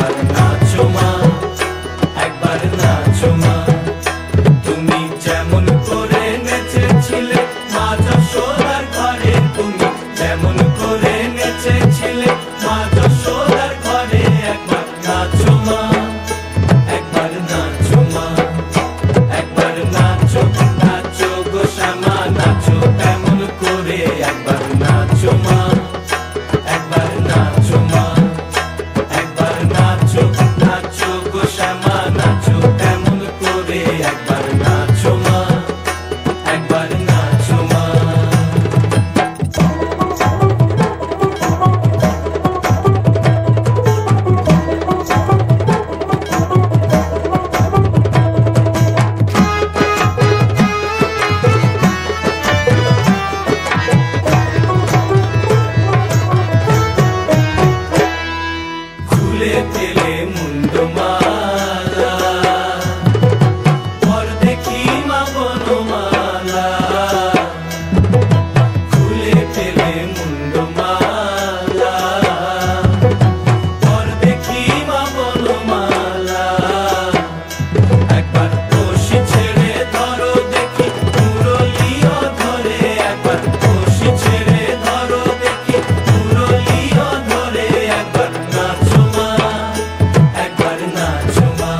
একবার নাচো মা, একবার নাচো মা। তুমি যেমন করে নেচেছিলে মা যশোদার ঘরে, তুমি যেমন করে নেচেছিলে মা যশোদার ঘরে, একবার নাচো মা, একবার নাচো মা, একবার নাচো, নাচো গো শ্যামা নাচো তেমন করে, একবার নাচো মা, একবার নাচো মা, একবার নাচো, নাচো গো শ্যামা নাচো তেমন করে, একবার নাচো মা, একবার নাচো মা। খুলে ফেলে মুন্ডমালা, পর দেখি মা বনমালা। খুলে ফেলে মুন্ডমালা, পর দেখি মা বনমালা। একবার রশি ছেড়ে ধরো দেখি মুরলিও ধরে, একবার রশি ছেড়ে ধরো দেখি মুরলিও ধরে, একবার নাচো মা, একবার নাচো মা,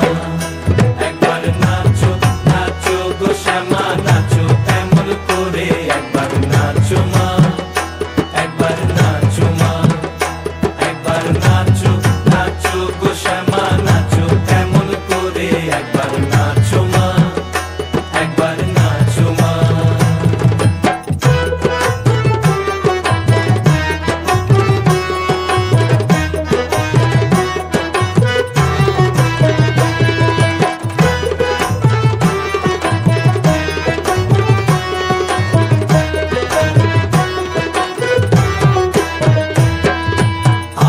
একবার নাচো, নাচো গো শ্যামা নাচো তেমন করে, একবার নাচো মা, একবার নাচো মা, একবার নাচো, নাচো গো শ্যামা নাচো তেমন করে, একবার নাচো মা, একবার নাচো মা।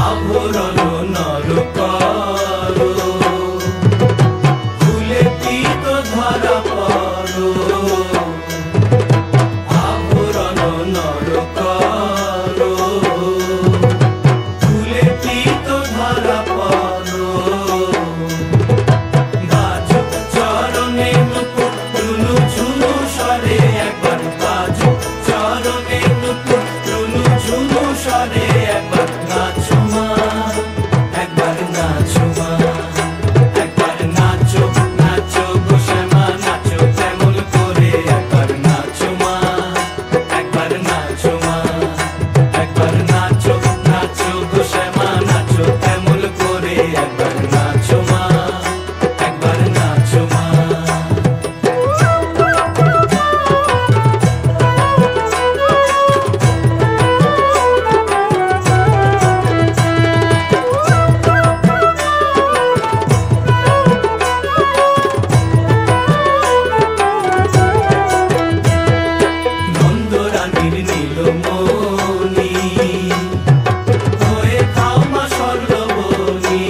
আভরণ নর করো, খুলে পিত ধরা পড়ো। আভরণ নর করো, খুলে পিত ধরা পড়ো। বাজো চরণে নুপুর রুনু ঝুনু স্বরে, একবার বাজো চরণে নুপুর রুনু ঝুনু স্বরে, একবার নাচো মা, একবার নাচো মা, একবার নাচো, নাচো গো শ্যামা নাচো তেমন করে, একবার নাচো মা, একবার নাচো মা, একবার নাচো, নাচো গো শ্যামা নাচো তেমন করে, একবার নাচো মা, একবার নাচো মা। নন্দরানীর নীলমণি হয়ে খাও মা স্বর্ণবনী,